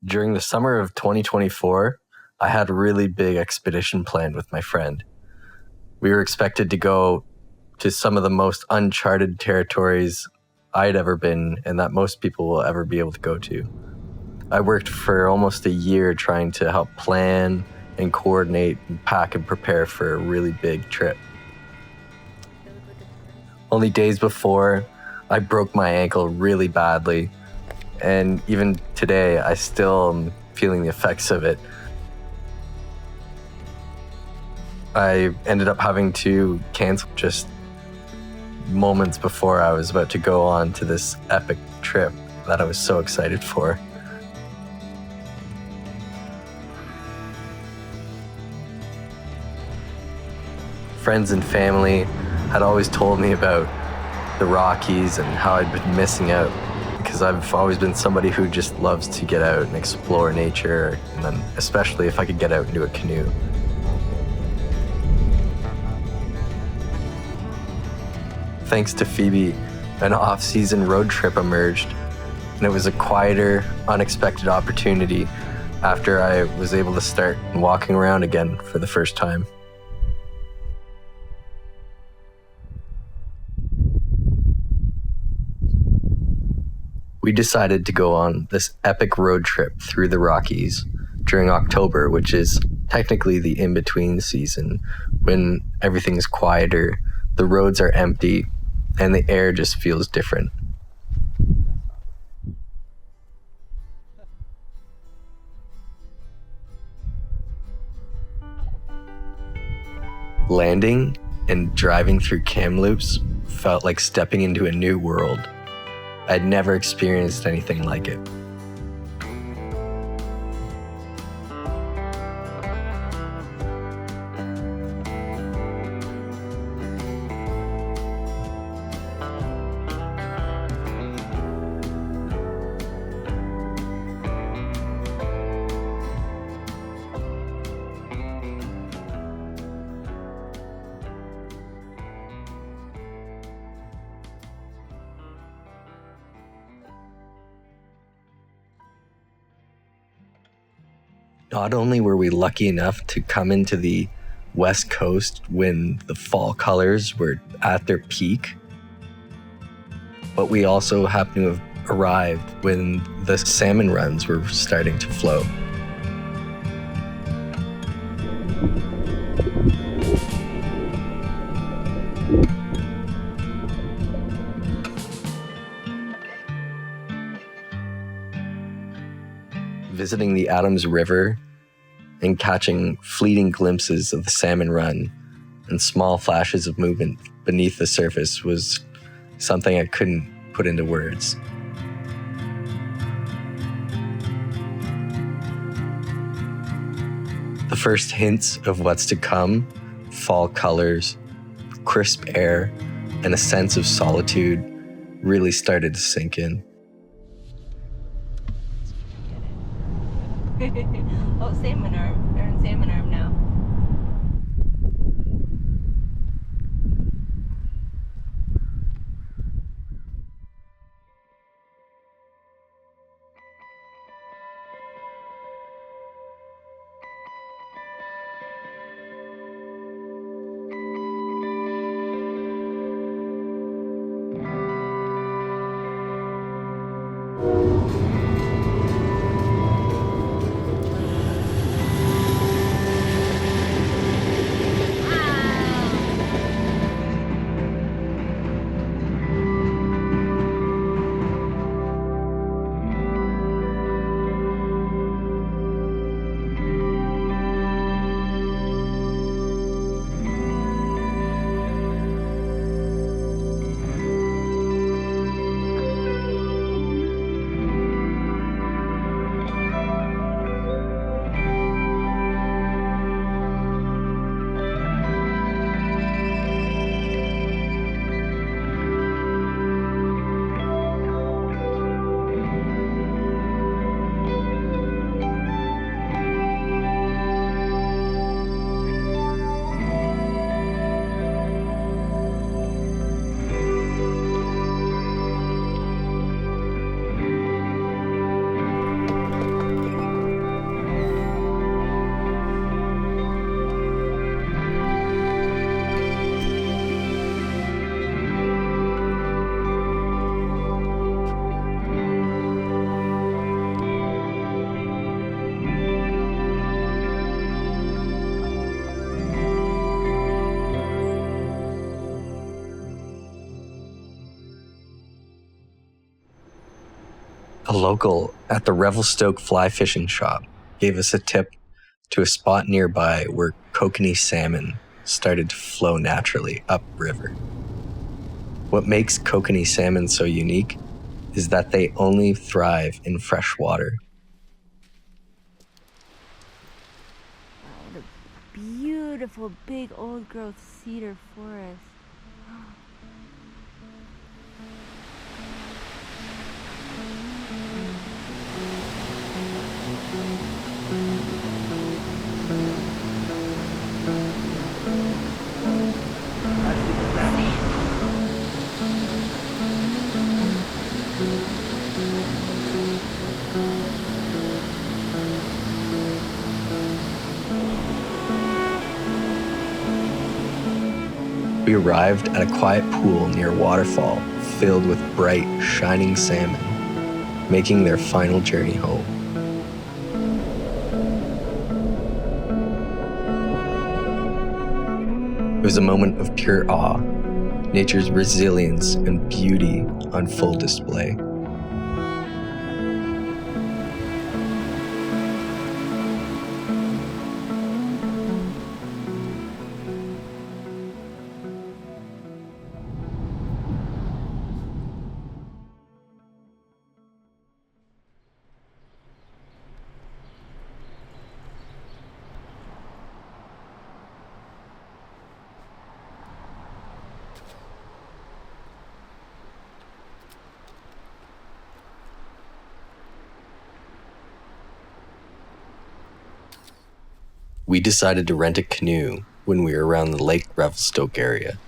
During the summer of 2024, I had a really big expedition planned with my friend. We were expected to go to some of the most uncharted territories I'd ever been and that most people will ever be able to go to. I worked for almost a year trying to help plan and coordinate and pack and prepare for a really big trip. Only days before, I broke my ankle really badly, and even today, I still am feeling the effects of it. I ended up having to cancel just moments before I was about to go on to this epic trip that I was so excited for. Friends and family had always told me about the Rockies and how I'd been missing out, because I've always been somebody who just loves to get out and explore nature, and then especially if I could get out into a canoe. Thanks to Phoebe, an off-season road trip emerged, and it was a quieter, unexpected opportunity after I was able to start walking around again for the first time. We decided to go on this epic road trip through the Rockies during October, which is technically the in-between season, when everything's quieter, the roads are empty, and the air just feels different. Landing and driving through Kamloops felt like stepping into a new world. I'd never experienced anything like it. Not only were we lucky enough to come into the West Coast when the fall colors were at their peak, but we also happened to have arrived when the salmon runs were starting to flow. Visiting the Adams River and catching fleeting glimpses of the salmon run and small flashes of movement beneath the surface was something I couldn't put into words. The first hints of what's to come, fall colors, crisp air, and a sense of solitude really started to sink in. Oh, salmon arm. They're in salmon arm now. A local at the Revelstoke fly fishing shop gave us a tip to a spot nearby where kokanee salmon started to flow naturally upriver. What makes kokanee salmon so unique is that they only thrive in fresh water. Wow, the beautiful big old growth cedar forest. We arrived at a quiet pool near a waterfall filled with bright, shining salmon, making their final journey home. It was a moment of pure awe, nature's resilience and beauty on full display. We decided to rent a canoe when we were around the Lake Revelstoke area.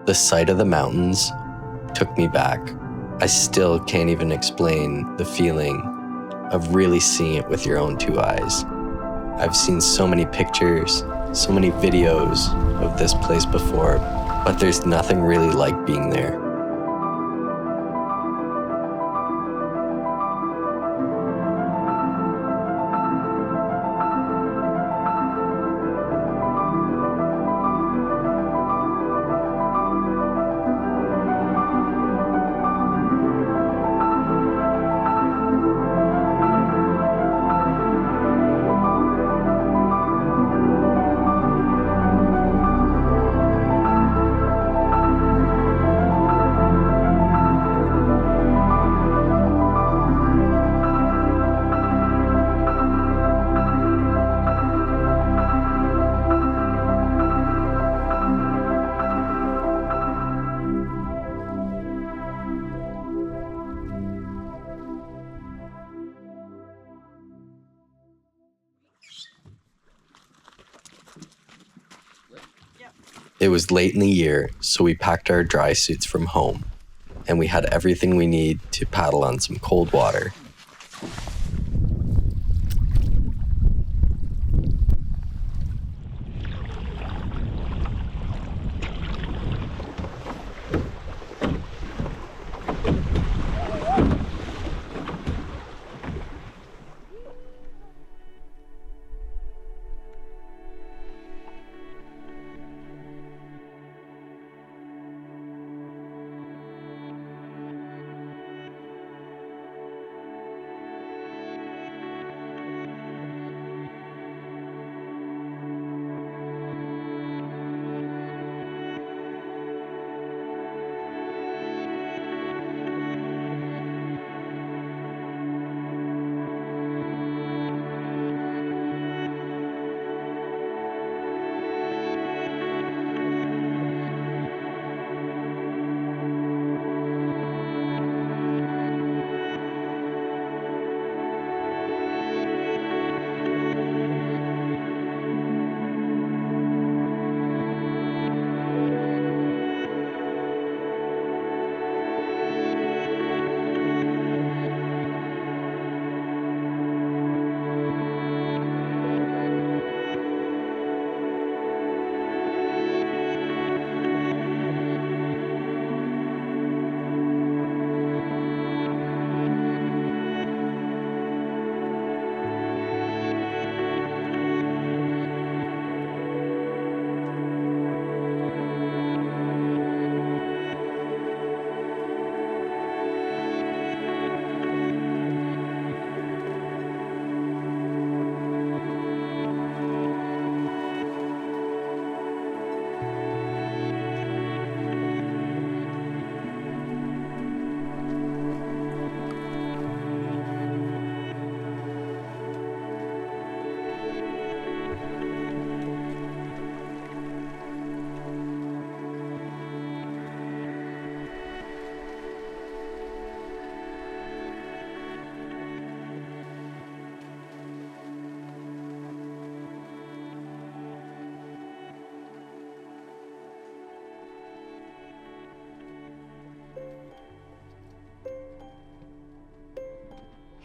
The sight of the mountains took me back. I still can't even explain the feeling of really seeing it with your own two eyes. I've seen so many pictures, so many videos of this place before, but there's nothing really like being there. It was late in the year, so we packed our dry suits from home, and we had everything we need to paddle on some cold water.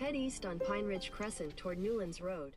Head east on Pine Ridge Crescent toward Newlands Road.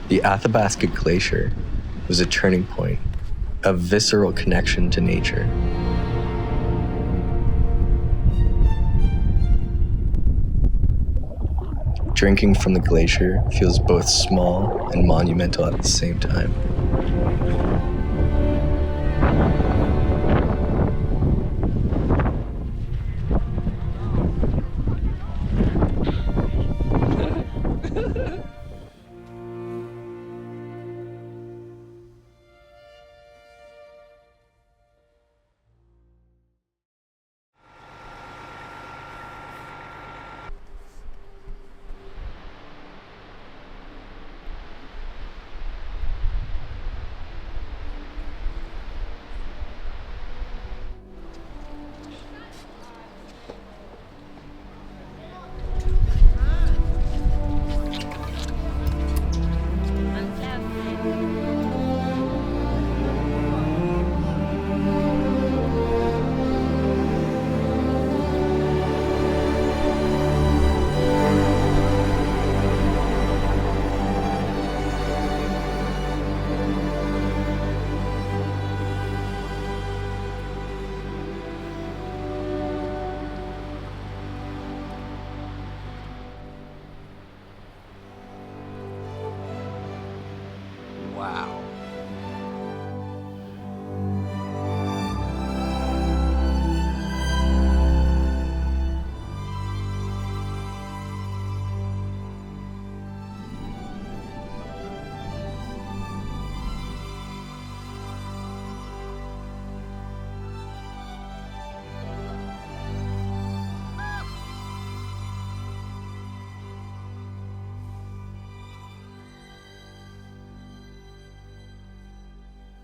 The Athabasca Glacier was a turning point, a visceral connection to nature. Drinking from the glacier feels both small and monumental at the same time.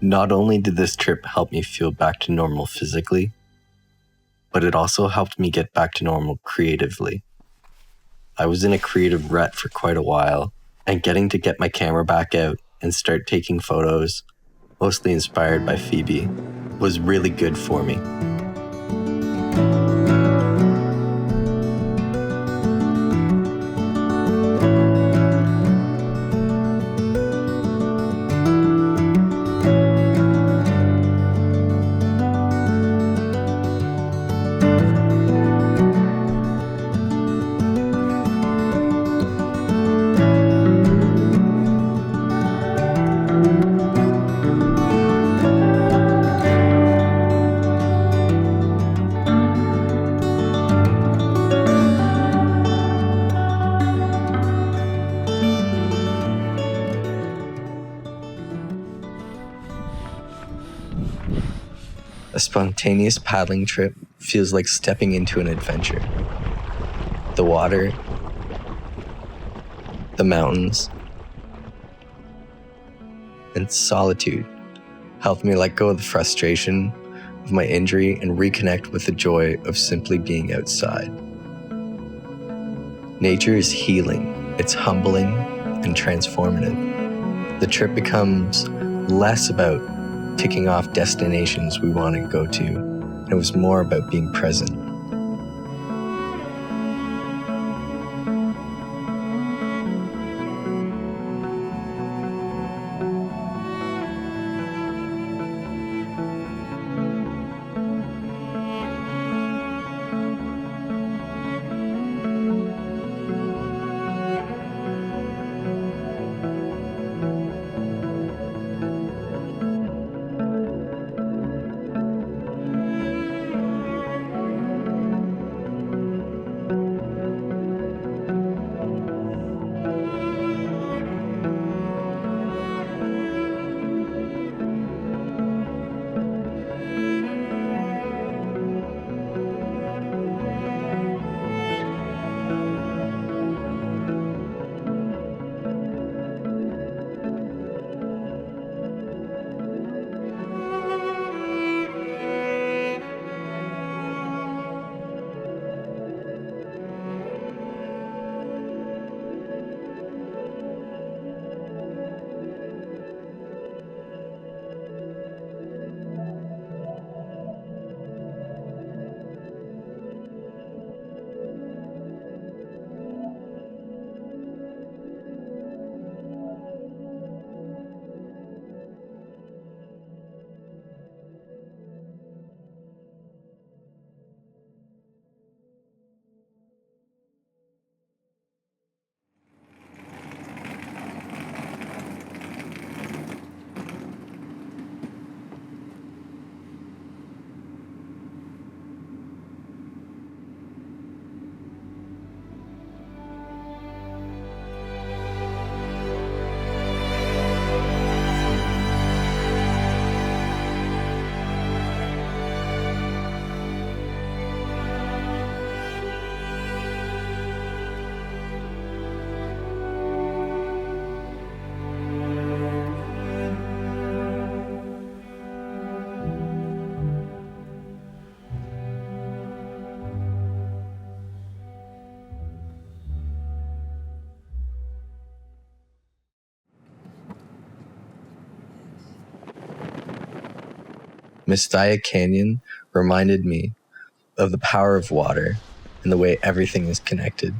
Not only did this trip help me feel back to normal physically, but it also helped me get back to normal creatively. I was in a creative rut for quite a while, and getting to get my camera back out and start taking photos, mostly inspired by Phoebe, was really good for me. A spontaneous paddling trip feels like stepping into an adventure. The water, the mountains, and solitude helped me let go of the frustration of my injury and reconnect with the joy of simply being outside. Nature is healing, it's humbling and transformative. The trip becomes less about ticking off destinations we want to go to, and it was more about being present. Mistaya Canyon reminded me of the power of water and the way everything is connected.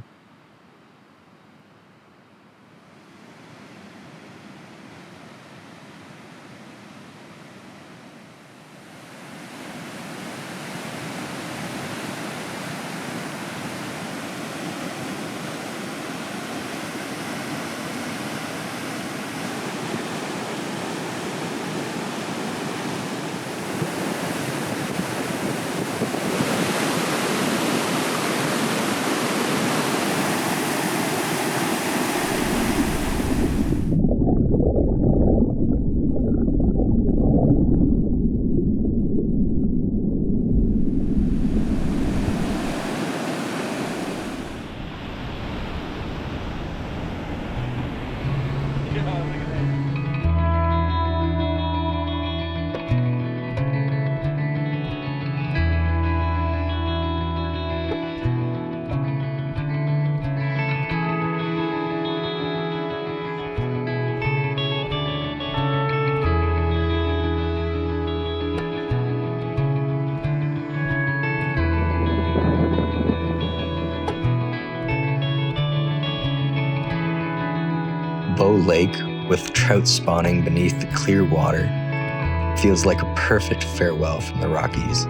lake with trout spawning beneath the clear water feels like a perfect farewell from the Rockies.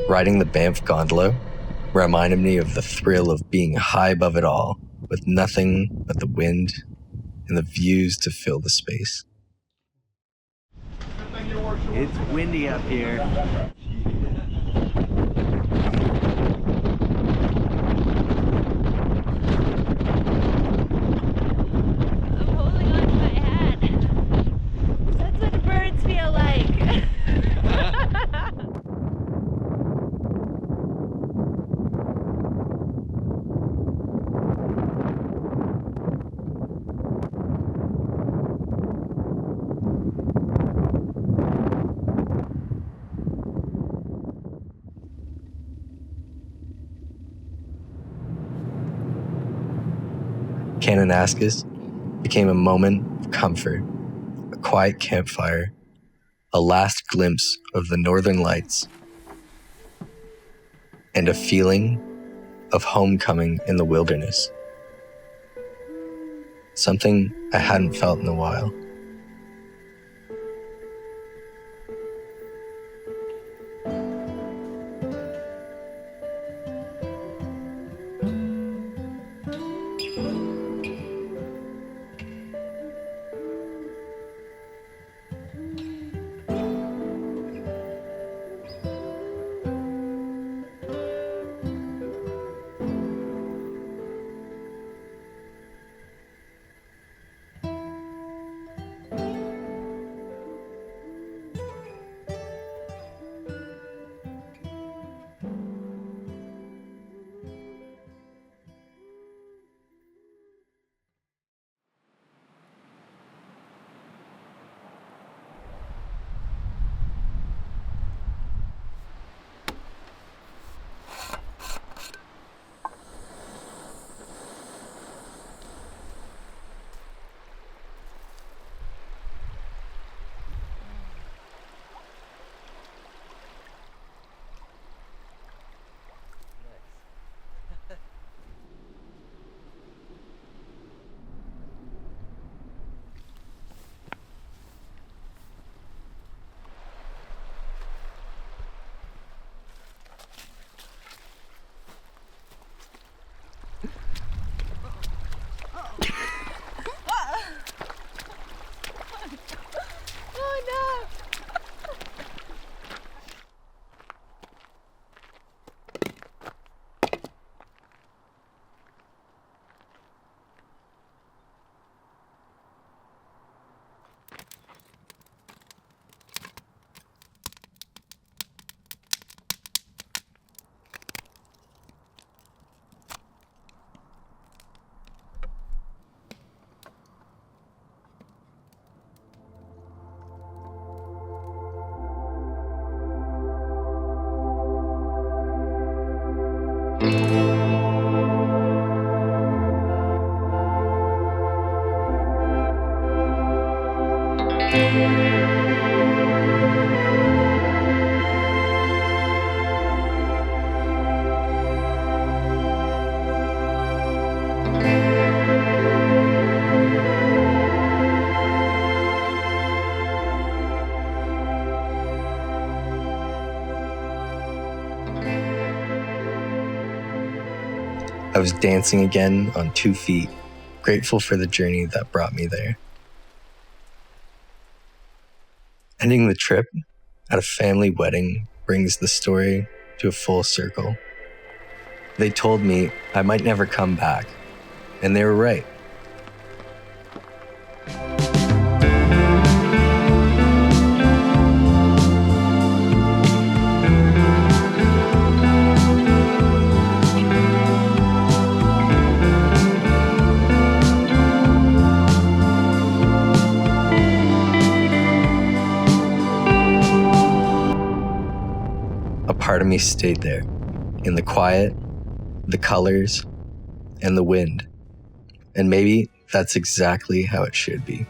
Riding the Banff gondola reminded me of the thrill of being high above it all, with nothing but the wind and the views to fill the space. It's windy up here. I'm holding on to my hat. That's what birds feel like. Kananaskis became a moment of comfort, a quiet campfire, a last glimpse of the northern lights, and a feeling of homecoming in the wilderness. Something I hadn't felt in a while. I was dancing again on 2 feet, grateful for the journey that brought me there. Ending the trip at a family wedding brings the story to a full circle. They told me I might never come back, and they were right. A part of me stayed there, in the quiet, the colors, and the wind. And maybe that's exactly how it should be.